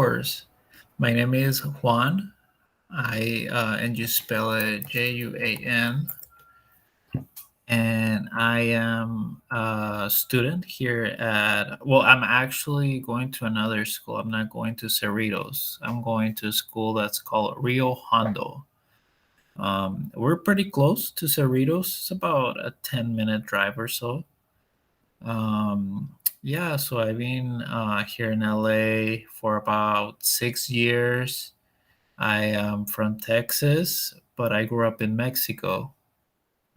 course. My name is Juan. And you spell it Juan. And I am a student here at. Well, I'm actually going to another school. I'm not going to Cerritos. I'm going to a school that's called Rio Hondo. We're pretty close to Cerritos. It's about a 10-minute drive or so. Yeah, so I've been here in LA for about 6 years. I am from Texas, but I grew up in Mexico.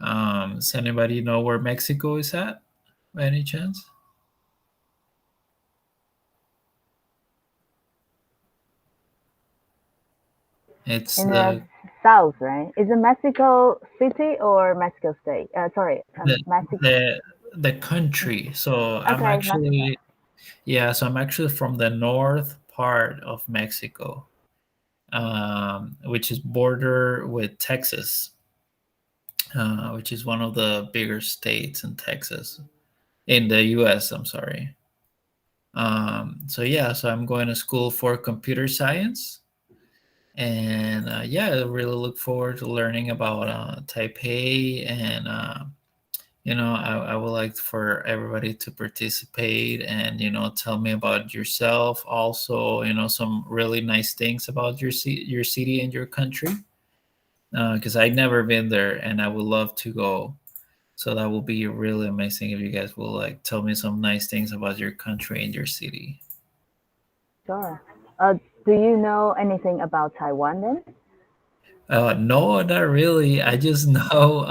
Does anybody know where Mexico is at by any chance? It's In the south, right? Is it Mexico City or Mexico State? Sorry, the Mexico. the the country. So Okay, Mexico. so I'm actually from the north part of Mexico, which is border with Texas, which is one of the bigger states in Texas, in the U.S. I'm sorry. So yeah, so I'm going to school for computer science, and yeah, I really look forward to learning about Taipei, and I would like for everybody to participate and tell me about yourself. Also, some really nice things about your city and your country, because I've never been there and I would love to go. So that will be really amazing if you guys will like tell me some nice things about your country and your city. Sure. Uh, do you know anything about Taiwan then? No, not really. I just know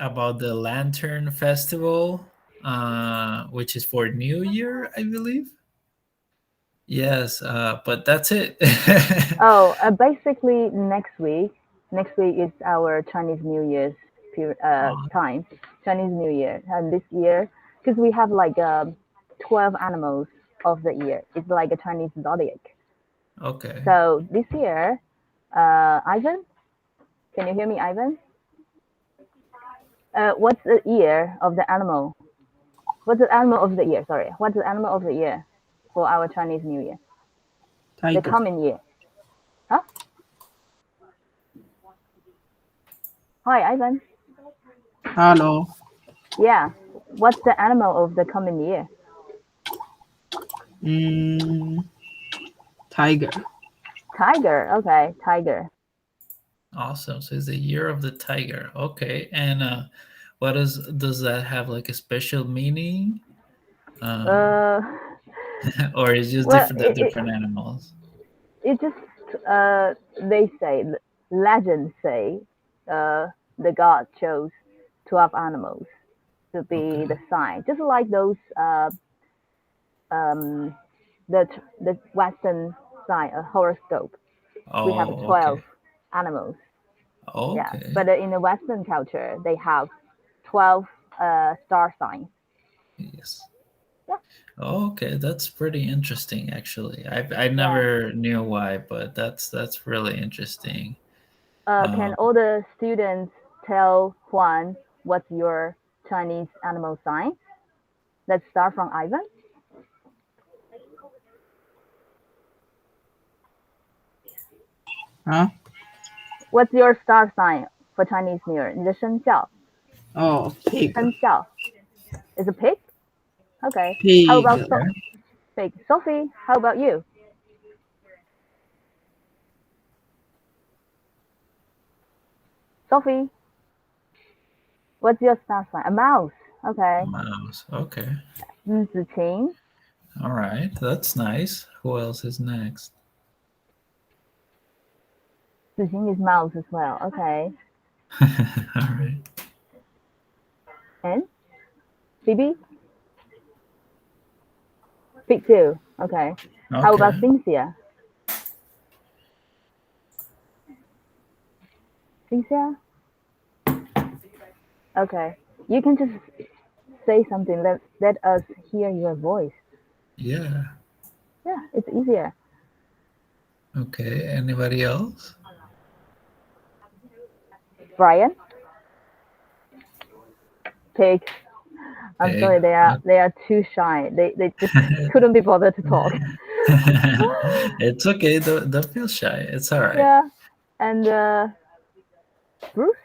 about the Lantern Festival, which is for New Year, I believe. Yes, but that's it. Oh, basically next week. Next week is our Chinese New Year's Oh, time. Chinese New Year, and this year, because we have like 12 animals of the year. It's like a Chinese zodiac. okay. So this year, Ivan, can you hear me, Ivan? What's the year of the animal? What's the animal of the year? Sorry, what's the animal of the year for our Chinese New Year? The Tiger. coming year. Huh? Hi, Ivan. Hello. Yeah. What's the animal of the coming year? Mm, tiger. Tiger. Okay, tiger. Awesome. So it's the year of the tiger. Okay. And what does that have like a special meaning? Um, Uh, or is just well, different the different animals? it just they say legends say uh the god chose 12 animals to be Okay. the sign, just like those um the Western sign, a horoscope. We have Oh, 12 okay. animals. Yeah, Okay. but in the Western culture, they have 12 star signs. Yes. Yeah, Okay, that's pretty interesting actually. I yeah. never knew why, but that's really interesting. Can Um, all the students tell Juan what's your Chinese animal sign? Let's start from Ivan. Huh? What's your star sign for Chinese New Year? 你的生肖 Oh, pig. 生肖 is a pig. Okay. How Pig. about pig? Sophie, how about you? Sophie, what's your star sign? A mouse. a Okay. mouse. Okay. Ziqing. All right. That's nice. Who else is next? Ziqing is mouse as well. Okay. All right. And Phoebe, pig too. Okay. How about Okay. Cynthia? Cynthia. Okay. You can just say something. Let us hear your voice. Yeah. Yeah, it's easier. Okay. Anybody else? Brian, pig. I'm sorry, Pig. they are too shy. They just couldn't be bothered to talk. It's okay. Don't feel shy. It's all right. Yeah. And Bruce?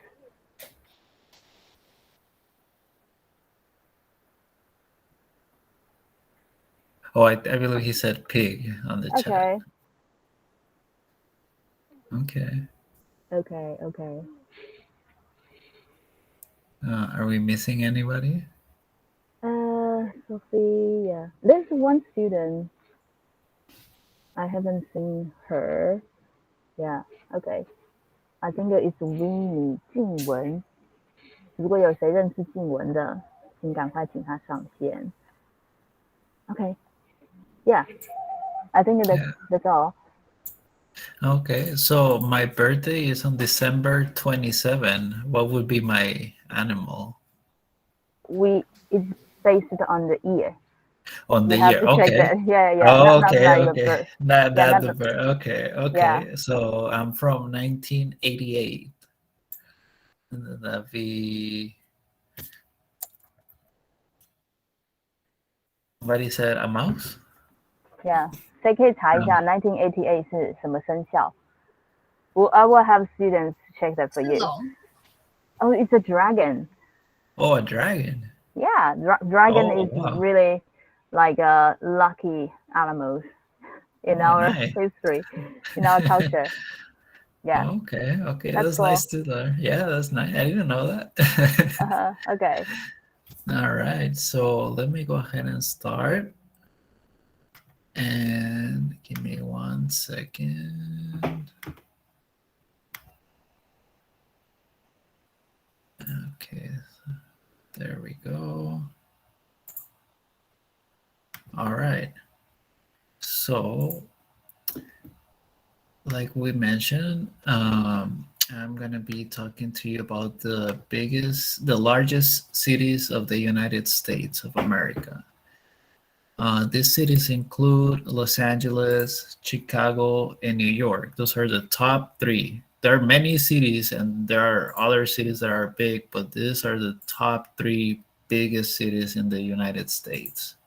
Oh, I believe he said pig on the chat. Okay. Okay. Okay. Are we missing anybody? Sophie, yeah. There's one student. I haven't seen her. Yeah, okay. I think it's Winnie 静文。如果有谁认识静文的，请赶快请他上线。Okay. Yeah. I think that's all. Okay. So my birthday is on December 27. What would be my animal? It's based on the year. On the You have year. to check Okay. that. Yeah. Oh, Not okay. like the Okay. birth. Not Yeah, not not the the. bird. Okay. Yeah. Okay. So I'm from 1988. That'd be. Somebody said a mouse. Yeah. 谁可以查一下 1988 是什么生肖？I will have students check that for you. Oh, it's a dragon. Oh, a dragon. Yeah, dragon Oh, is wow. really like a lucky animals in our Nice. history, in our culture. Yeah. Okay. That's That's cool. nice to learn. Yeah, that's nice. I didn't know that. Okay. All right. So let me go ahead and start. And give me 1 second. Okay. There we go. All right. So, like we mentioned, I'm going to be talking to you about the largest cities of the United States of America. These cities include Los Angeles, Chicago, and New York. Those are the top three. There are many cities, and there are other cities that are big, but these are the top three biggest cities in the United States.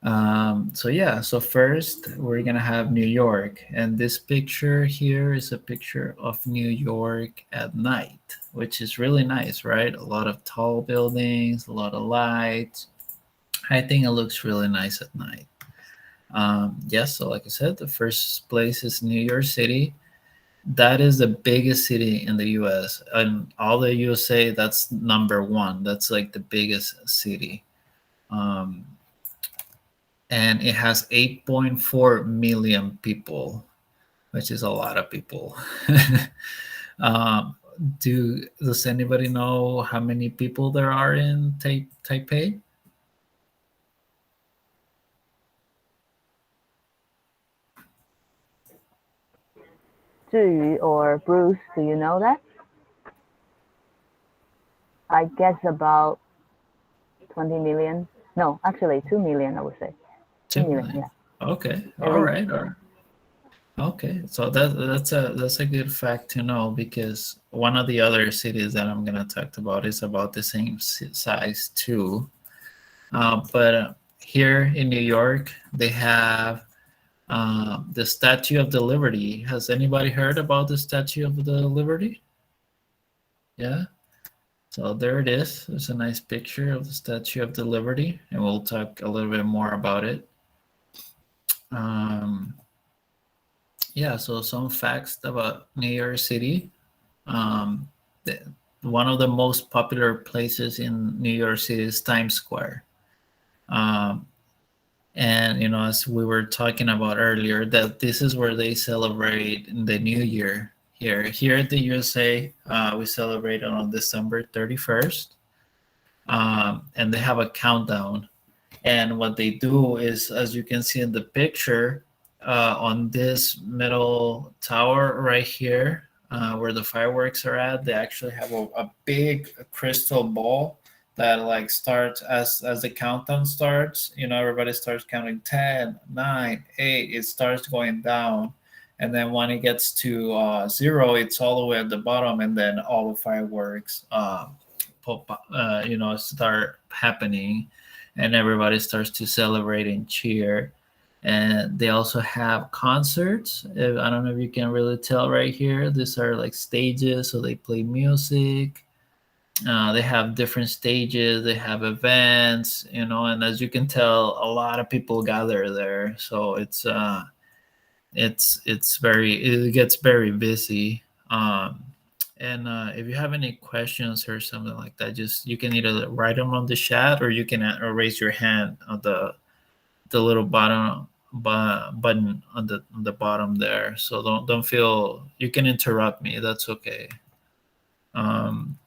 So first we're gonna have New York, and this picture here is a picture of New York at night, which is really nice, right? A lot of tall buildings, a lot of lights. I think it looks really nice at night. Yes, so like I said, the first place is New York City. That is the biggest city in the US. And all the USA, that's number one. That's like the biggest city. And it has 8.4 million people, which is a lot of people. um, does anybody know how many people there are in Taipei? Zhiyu or Bruce, do you know that? I guess about 20 million. No, actually 2 million, I would say. 2 million, yeah. Okay. All right. Okay. So that's a good fact to know, because one of the other cities that I'm gonna talk about is about the same size too. But here in New York, they have the Statue of the Liberty. Has anybody heard about the Statue of the Liberty? Yeah. So there it is. There's a nice picture of the Statue of the Liberty, and we'll talk a little bit more about it. Yeah, so some facts about New York City. Um, One of the most popular places in New York City is Times Square. And, as we were talking about earlier, that this is where they celebrate the New Year. Here at the USA, we celebrate it on December 31st. And they have a countdown. And what they do is, as you can see in the picture, on this middle tower right here, where the fireworks are at, they actually have a big crystal ball that like starts as the countdown starts. Everybody starts counting 10, 9, 8. It starts going down, and then when it gets to 0, it's all the way at the bottom, and then all the fireworks start happening, and everybody starts to celebrate and cheer. And they also have concerts. I don't know if you can really tell right here. These are like stages, so they play music. They have different stages. They have events, and as you can tell, a lot of people gather there. So it gets very busy. And if you have any questions or something like that, just you can either write them on the chat, or you can raise your hand on the little button on the bottom there. So don't feel, you can interrupt me. That's okay. Um,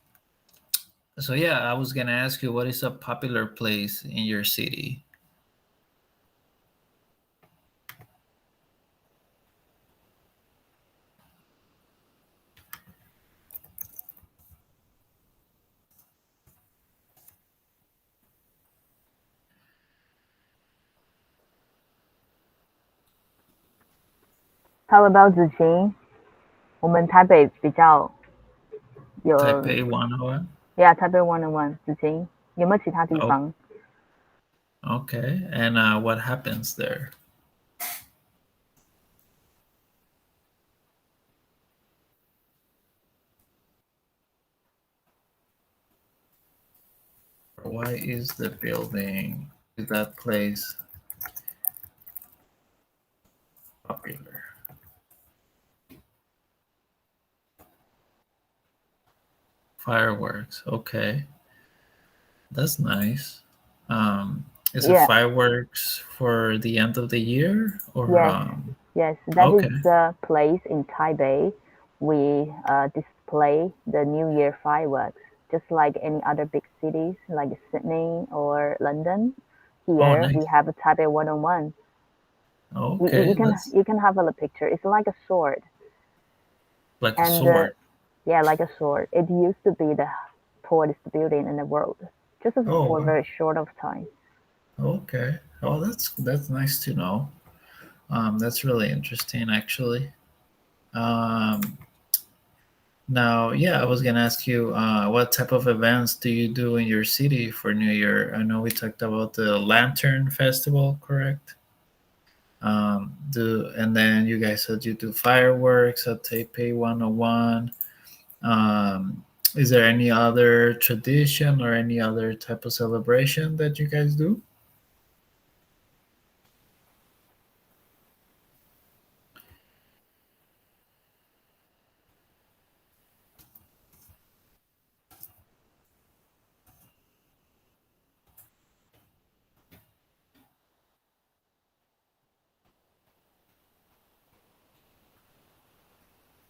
so yeah, I was gonna ask you, what is a popular place in your city? How about 子晴？我们台北比较有 Taipei 101. Yeah, Taipei 101紫金有没有其他地Oh, 方？ okay. And what happens there? Why is the building, is that place popular? Fireworks. Okay, that's nice. Is it Yeah, fireworks for the end of the year, or yes, yes. That is okay? the place in Taipei. We display the New Year fireworks, just like any other big cities like Sydney or London. Oh, Here we nice. have a Taipei 101. Okay, that's You can have a picture. It's like a sword, like a and sword. yeah, like a sword. It used to be the tallest building in the world, just Oh, for a wow. very short of time. Okay. Oh, that's nice to know. That's really interesting, actually. Um, Now, yeah, I was gonna ask you, what type of events do you do in your city for New Year? I know we talked about the Lantern Festival, correct? And then you guys said you do fireworks at Taipei 101. Is there any other tradition or any other type of celebration that you guys do?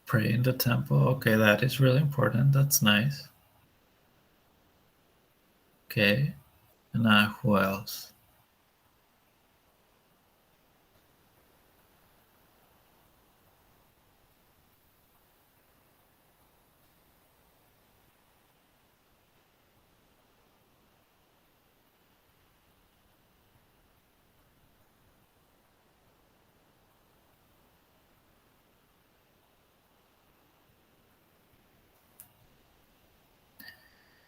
Pray in the temple. Okay, that is really important. That's nice. Okay, and who else?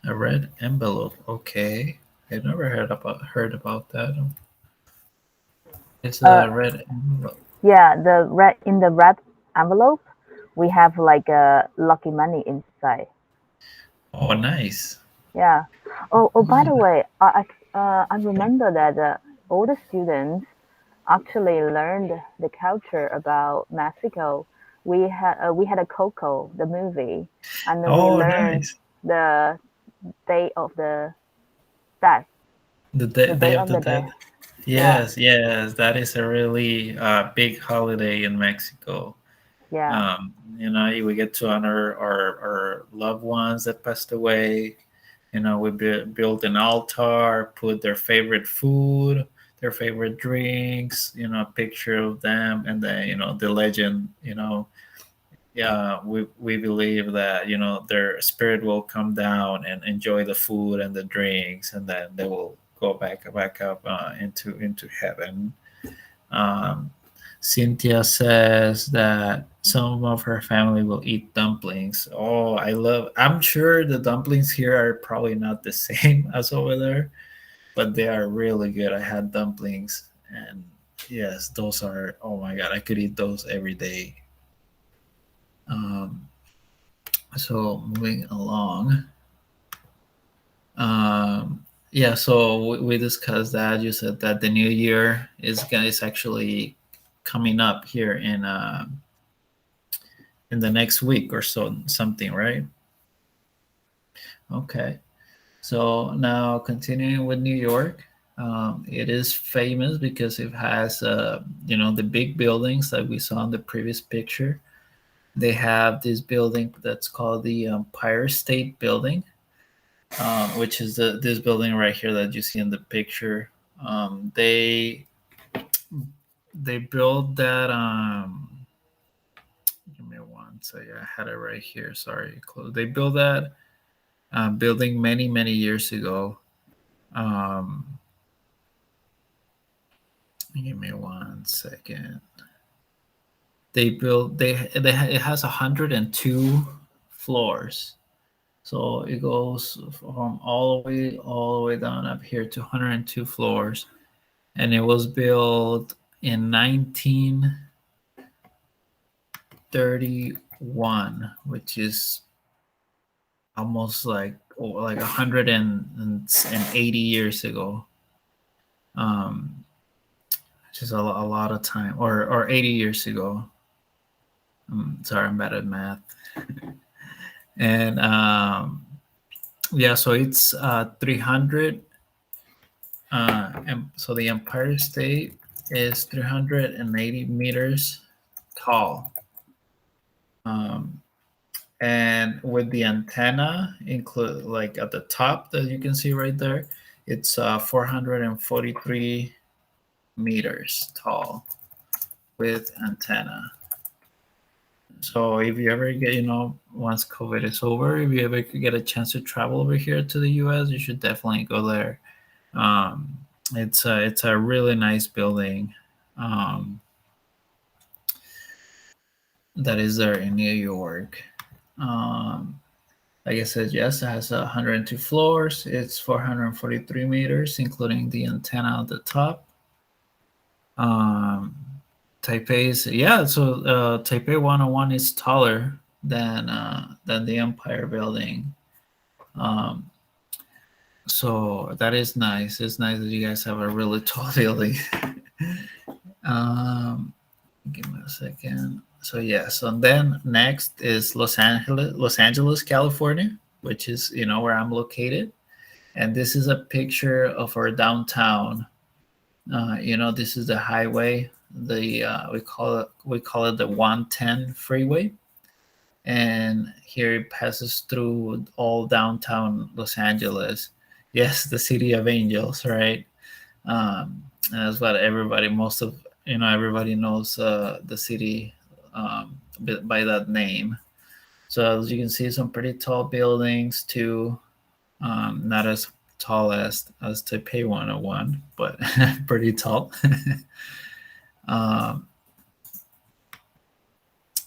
A red envelope. Okay, I never heard about that. It's Uh, a red envelope. Yeah, the red envelope, we have like a lucky money inside. Oh, nice. Yeah. Oh, by the Oh, way, I remember that all the students actually learned the culture about Mexico. We had a Coco, the movie, and then we oh, learned nice. the day of the death, The day, the day day of of the the dead. death. Yeah, Yes, yes, that is a really big holiday in Mexico. yeah, We get to honor our loved ones that passed away. We build an altar, put their favorite food, their favorite drinks, a picture of them, and then the legend. Yeah, we believe that their spirit will come down and enjoy the food and the drinks, and then they will go back up into heaven. um, Cynthia says that some of her family will eat dumplings. Oh, I'm sure the dumplings here are probably not the same as over there, but they are really good. I had dumplings, and Yes, those are, oh my god, I could eat those every day. Um, so moving along. Yeah, so we discussed that. You said that the new year is actually coming up here in the next week or so, something, right? Okay. So now continuing with New York, it is famous because it has, the big buildings that we saw in the previous picture. They have this building that's called the Empire State Building, which is this building right here that you see in the picture. They built that. Give me one second. I had it right here. Sorry, close. They built that building many years ago. Um, Give me one second. It has 102 floors. So it goes from all the way down up here to 102 floors, and it was built in 1931, which is almost like 180 years ago. Which is a lot of time, or 80 years ago. Sorry, I'm bad at math. And yeah, so it's 300. And so the Empire State is 380 meters tall. And with the antenna include, like at the top that you can see right there, it's 443 meters tall with antenna. So if you ever get, once COVID is over, if you ever get a chance to travel over here to the US, you should definitely go there. It's a really nice building that is there in New York. Like I said, yes, it has 102 floors. It's 443 meters, including the antenna at the top. Taipei's, yeah, so Taipei 101 is taller than the Empire Building. So that is nice. It's nice that you guys have a really tall building. Give me a second. So yeah, so then next is Los Angeles, California, which is where I'm located, and this is a picture of our downtown. This is the highway. We call it the 110 freeway, and here it passes through all downtown Los Angeles. Yes, the city of angels, right? That's what everybody knows the city by that name. So as you can see, some pretty tall buildings too. Not as tall as Taipei 101, but pretty tall.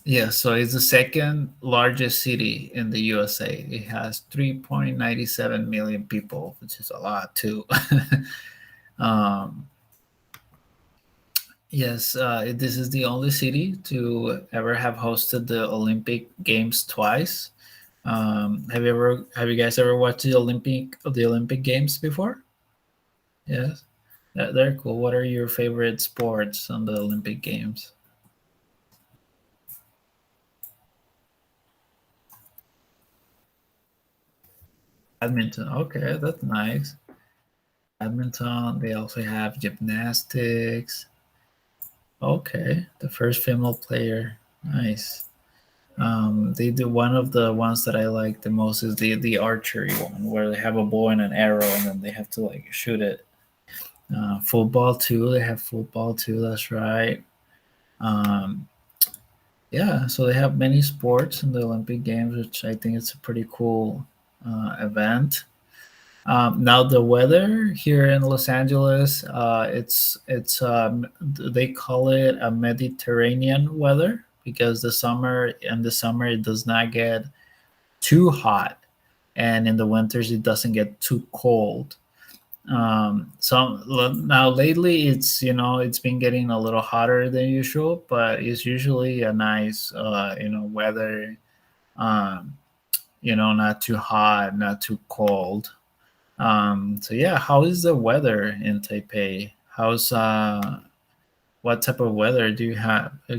Yeah, so it's the second largest city in the USA. It has 3.97 million people, which is a lot too. Yes, this is the only city to ever have hosted the Olympic Games twice. Have you guys ever watched the Olympic Games before? Yes, they're cool. What are your favorite sports on the Olympic Games? Badminton. Okay, that's nice. Badminton. They also have gymnastics. Okay, the first female player. Nice. They do one of the ones that I like the most is the archery one, where they have a bow and an arrow, and then they have to like shoot it. Football too. They have football too. That's right. Um, yeah, so they have many sports in the Olympic Games, which I think it's a pretty cool event. Now the weather here in Los Angeles, they call it a Mediterranean weather because the summer it does not get too hot, and in the winters it doesn't get too cold. Now lately it's it's been getting a little hotter than usual, but it's usually a nice weather. Um, not too hot, not too cold. So yeah, how is the weather in Taipei? How's what type of weather do you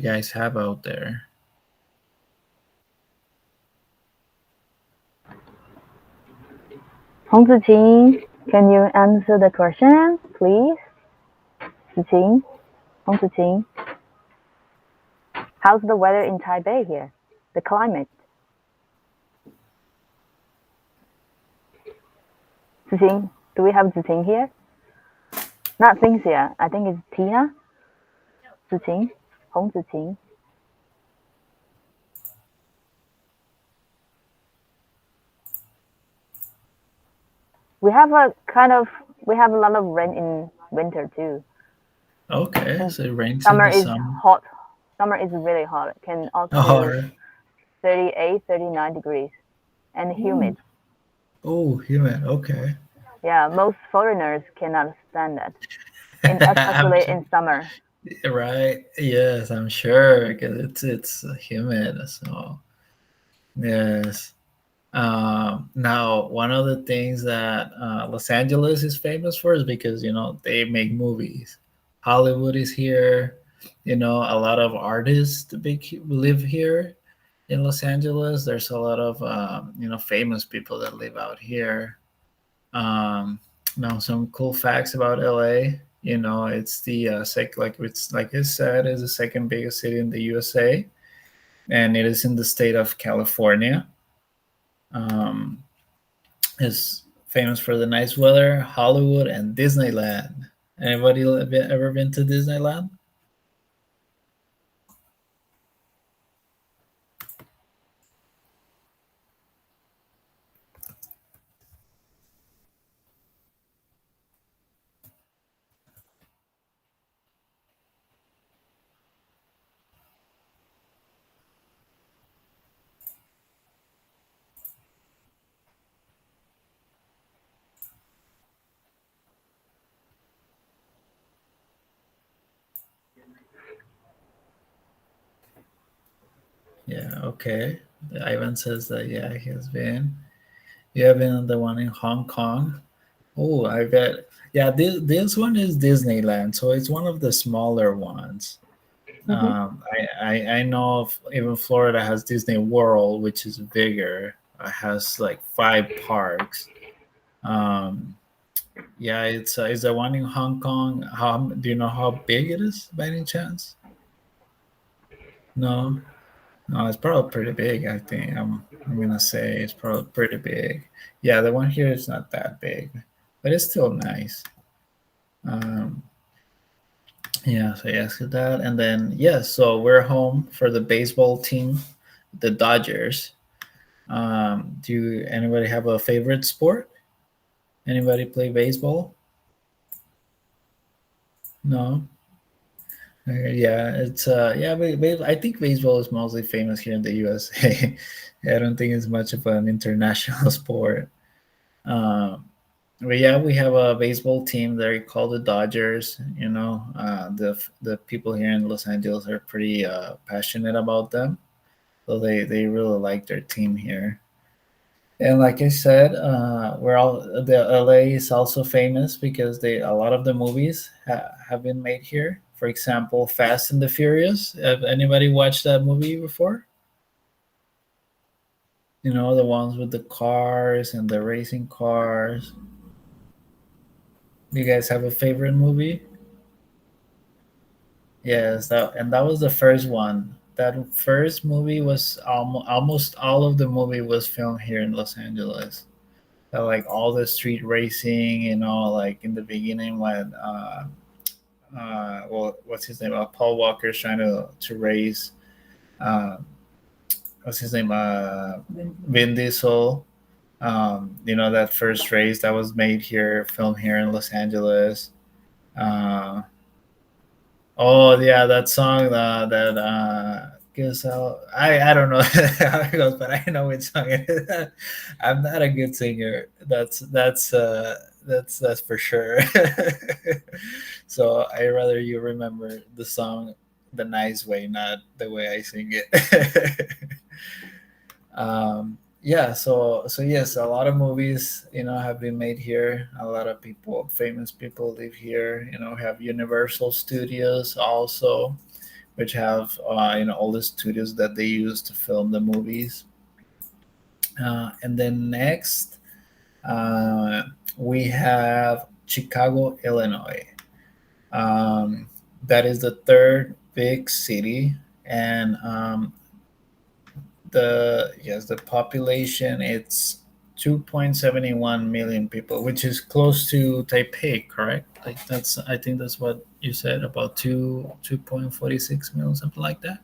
guys have out there? 洪子晴, can you answer the question, please? 子晴, 洪子晴. How's the weather in Taipei here? The climate. 子晴, do we have 子晴 here? Not Cynthia. I think it's Tina. 子晴, 洪子晴. We have a lot of rain in winter too. Okay, And so it rains in summer the is summer. hot. Summer is really hot. It can up Oh, to 38, 39 degrees and humid. oh, human. Okay. Yeah, most foreigners cannot stand that, I'm especially in summer. right. Yes, I'm sure because it's humid. So yes. Now, one of the things that Los Angeles is famous for is because they make movies. Hollywood is here. A lot of artists live here in Los Angeles. There's a lot of famous people that live out here. Um, Now, some cool facts about LA. It's the like I said, is the second biggest city in the USA, and it is in the state of California. Um, is famous for the nice weather, Hollywood, and Disneyland. Anybody ever been to Disneyland? Yeah, okay. Ivan says that, yeah, he has been. You have been on the one in Hong Kong. Oh, I bet. Yeah, this one is Disneyland, so it's one of the smaller ones. Hmm. I know of, even Florida has Disney World, which is bigger. It has like 5 parks. Um, yeah, it's the one in Hong Kong. How do you know how big it is by any chance? No, no, it's probably pretty big. I think I'm gonna say it's probably pretty big. Yeah, the one here is not that big, but it's still nice. Um, yeah, so yes, that, and then yes, so we're home for the baseball team, the Dodgers. Do anybody have a favorite sport? Anybody play baseball? No. Yeah, it's yeah, I think baseball is mostly famous here in the USA. I don't think it's much of an international sport. Um, but yeah, we have a baseball team. They're called the Dodgers. The people here in Los Angeles are pretty passionate about them, so they really like their team here. And like I said, we're all the LA is also famous because they a lot of the movies have been made here. For example, Fast and the Furious. Have anybody watched that movie before? The ones with the cars and the racing cars. Do you guys have a favorite movie? Yes, that was the first one. That first movie was almost all of the movie was filmed here in Los Angeles. Like all the street racing, like in the beginning when well, what's his name? Paul Walker's trying to race. Uh, what's his name? Vin Diesel. That first race that was made here, filmed here in Los Angeles. Uh, oh yeah, that song that guess I don't know how it goes, but I know which song it is. I'm not a good singer. that's for sure. So I rather you remember the song the nice way, not the way I sing it. Yeah, so yes, a lot of movies, have been made here. A lot of people, famous people, live here. Have Universal Studios also, which have all the studios that they use to film the movies. And then next, uh, we have Chicago, Illinois. Um, that is the third big city, and the population, it's 2.71 million people, which is close to Taipei, correct? Like I think that's what you said, about 2.46 million, something like that.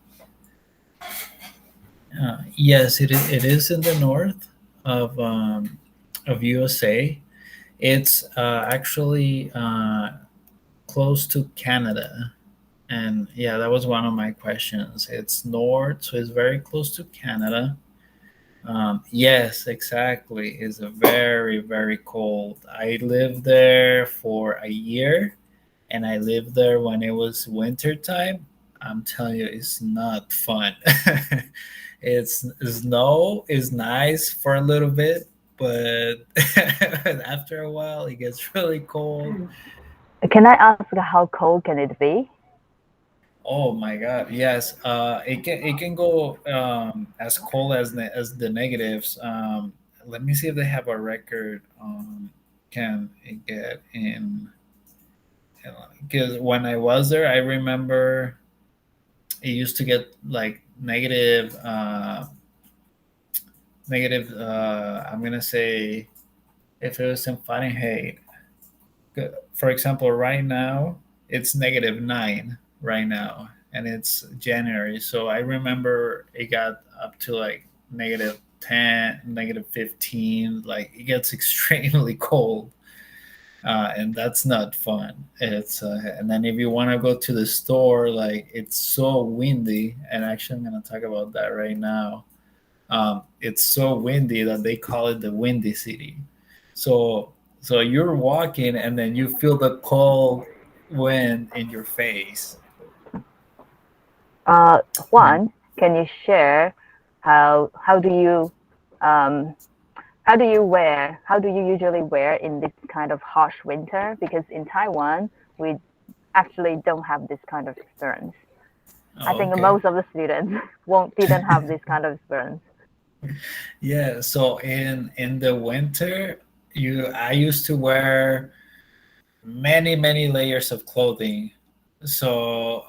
Yes, it is in the north of USA. It's actually close to Canada. And yeah, that was one of my questions. It's north, so it's very close to Canada. Yes, exactly. It's a very, very cold. I lived there for a year, and I lived there when it was winter time. I'm telling you, it's not fun. It's snow is nice for a little bit, but after a while, it gets really cold. Can I ask how cold can it be? Oh my God! Yes, it can go as cold as the negatives. Let me see if they have a record. Can it get in? Because when I was there, I remember it used to get like negative. I'm gonna say, if it was in Fahrenheit. For example, right now it's -9 right now, and it's January. So I remember it got up to like -10, -15. Like it gets extremely cold, and that's not fun. It's and then if you want to go to the store, like it's so windy. And actually, I'm gonna talk about that right now. It's so windy that they call it the Windy City. So you're walking and then you feel the cold wind in your face. Juan, can you share how do you um, how do you usually wear in this kind of harsh winter? Because in Taiwan, we actually don't have this kind of experience. I Oh, think okay. most of the students won't didn't have this kind of experience. Yeah. So in the winter, I used to wear many many layers of clothing. So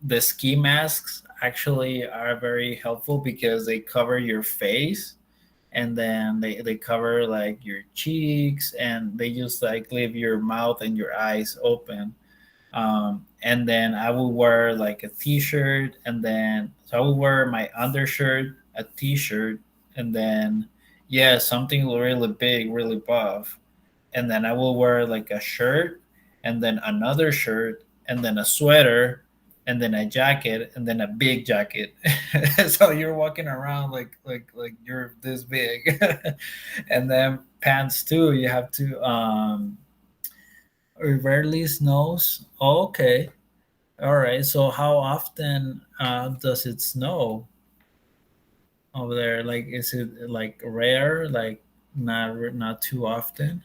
the ski masks actually are very helpful because they cover your face, and then they cover like your cheeks, and they just like leave your mouth and your eyes open. And then I will wear like a t-shirt, and then so I will wear my undershirt, a t-shirt, and then yeah, something really big, really buff, and then I will wear like a shirt, and then another shirt, and then a sweater, and then a jacket, and then a big jacket. So you're walking around like you're this big, and then pants too. You have to. It rarely snows. Oh, okay, all right. So how often does it snow over there? Like, is it like rare? Like not too often?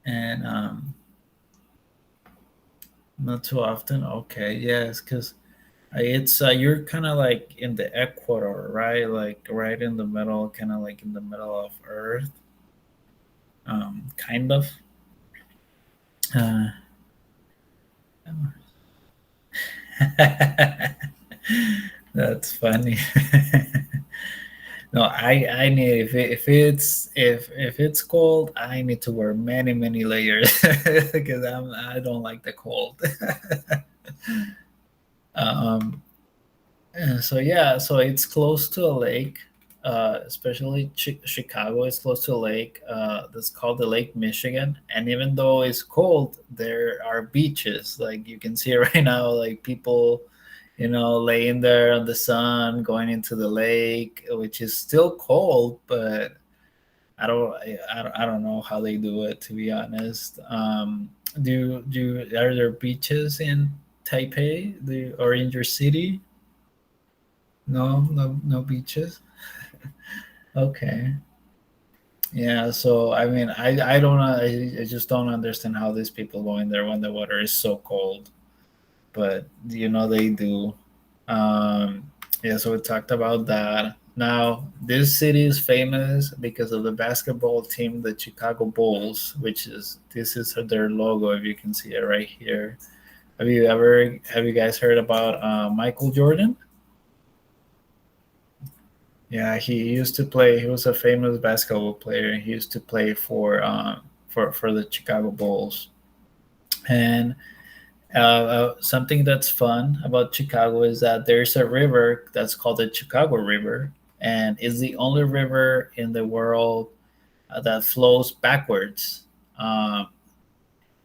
And not too often. Okay, yes, because it's you're kind of like in the equator, right? Like right in the middle, kind of like in the middle of Earth, kind of. Uh, that's funny. No, I need if it's cold, I need to wear many many layers because I don't like the cold. um, so yeah, so it's close to a lake. especially Chicago is close to a lake that's called the Lake Michigan. And even though it's cold, there are beaches. Like you can see right now, like people, laying there on the sun, going into the lake, which is still cold, but I don't know how they do it, to be honest. Are there beaches in Taipei, or in your city? No, no, no beaches. Okay. Yeah, so I mean, I don't know. I just don't understand how these people go in there when the water is so cold, but they do. Yeah, so we talked about that. Now, this city is famous because of the basketball team, the Chicago Bulls, which is this is their logo. If you can see it right here. Have you guys heard about Michael Jordan? Yeah, he used to play. He was a famous basketball player. He used to play for the Chicago Bulls. And something that's fun about Chicago is that there's a river that's called the Chicago River, and it's the only river in the world that flows backwards. Um,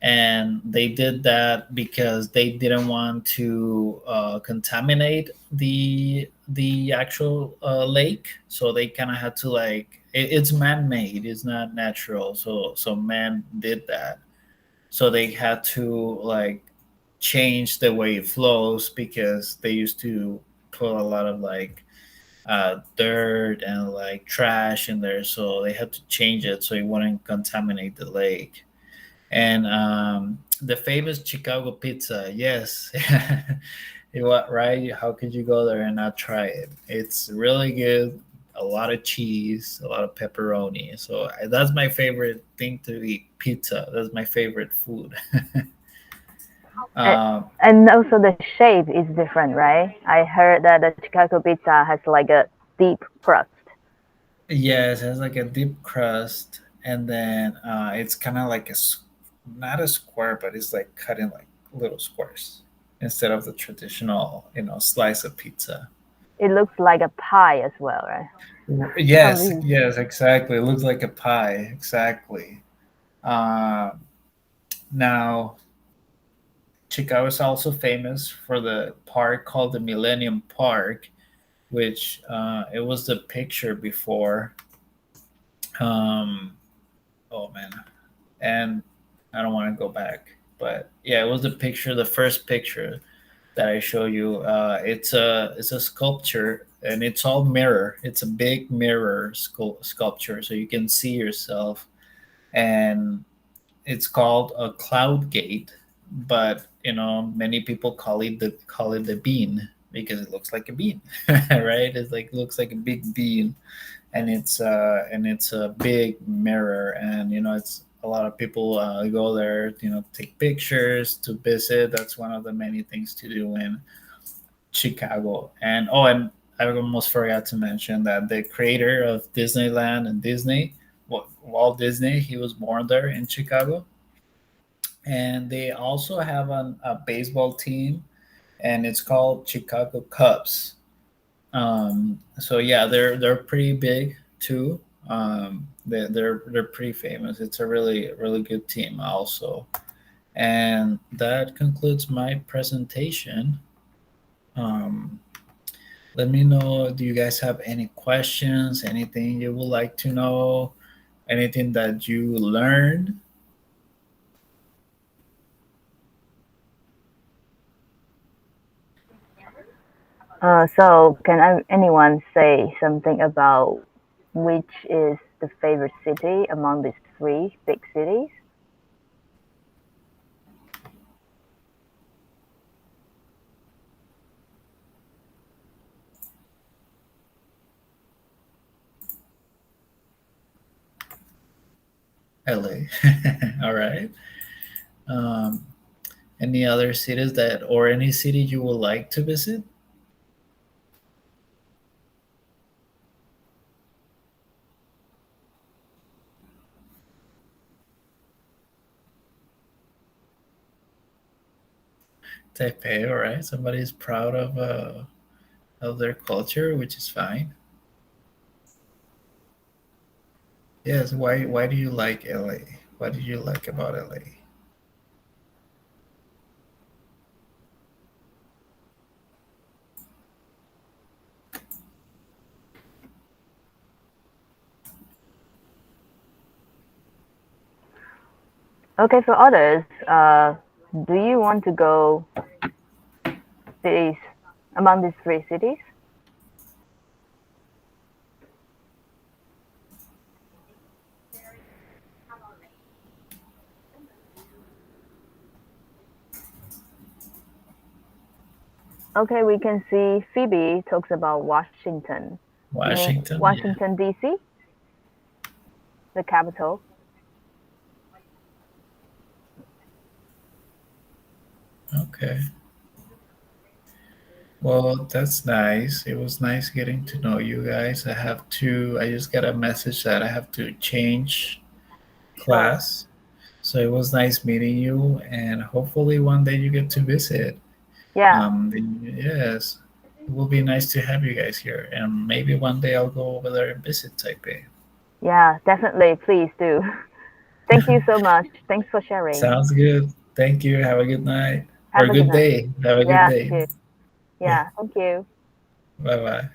and they did that because they didn't want to contaminate the actual lake, so they kind of had to, like, it's man-made, it's not natural, so man did that, so they had to, like, change the way it flows because they used to put a lot of, like, dirt and, like, trash in there, so they had to change it so it wouldn't contaminate the lake. And the famous Chicago pizza, yes. What, right? How could you go there and not try it? It's really good. A lot of cheese, a lot of pepperoni. So that's my favorite thing to eat. Pizza. That's my favorite food. And, um, and also the shape is different, right? I heard that the Chicago pizza has like a deep crust. yes, it has like a deep crust, and then it's kind of like not a square, but it's like cut in like little squares instead of the traditional, slice of pizza. It looks like a pie as well, right? Yes, Something. yes, exactly. It looks like a pie, exactly. Uh, Now, Chicago is also famous for the park called the Millennium Park, which it was the picture before. Um, oh man, and I don't want to go back, but yeah, it was the picture, the first picture that I show you. It's a sculpture, and it's all mirror. It's a big mirror sculpture, so you can see yourself, and it's called a cloud gate, but many people call it the bean because it looks like a bean, right? It's like looks like a big bean, and it's a big mirror, and it's a lot of people go there, take pictures to visit. That's one of the many things to do in Chicago. And I almost forgot to mention that the creator of Disneyland and Disney, Walt Disney, he was born there in Chicago. And they also have a baseball team, and it's called Chicago Cubs. So yeah, they're pretty big too. They're pretty famous. It's a really really good team also. And that concludes my presentation. Um, Let me know. Do you guys have any questions? Anything you would like to know? Anything that you learned? So can anyone say something about which is the favorite city among these three big cities? LA. All right. Um, any other cities or any city you would like to visit? Taipei. All right. Somebody's proud of their culture, which is fine. Yes, why do you like LA? What did you like about LA? Okay, for others, do you want to go cities among these three cities? Okay, we can see Phoebe talks about Washington. You mean Washington, yeah. Washington D.C., the capital? Okay. Well, that's nice. It was nice getting to know you guys. I just got a message that I have to change Sure. class. So it was nice meeting you, and hopefully one day you get to visit. Yeah, Yes, it will be nice to have you guys here, and maybe one day I'll go over there and visit Taipei. yeah, definitely. Please do. Thank you so much. Thanks for sharing. Sounds good. Thank you. Have a good night or Have a good good night. day. Have a good Yeah, day. you too. Yeah. Yeah, thank you. Bye bye.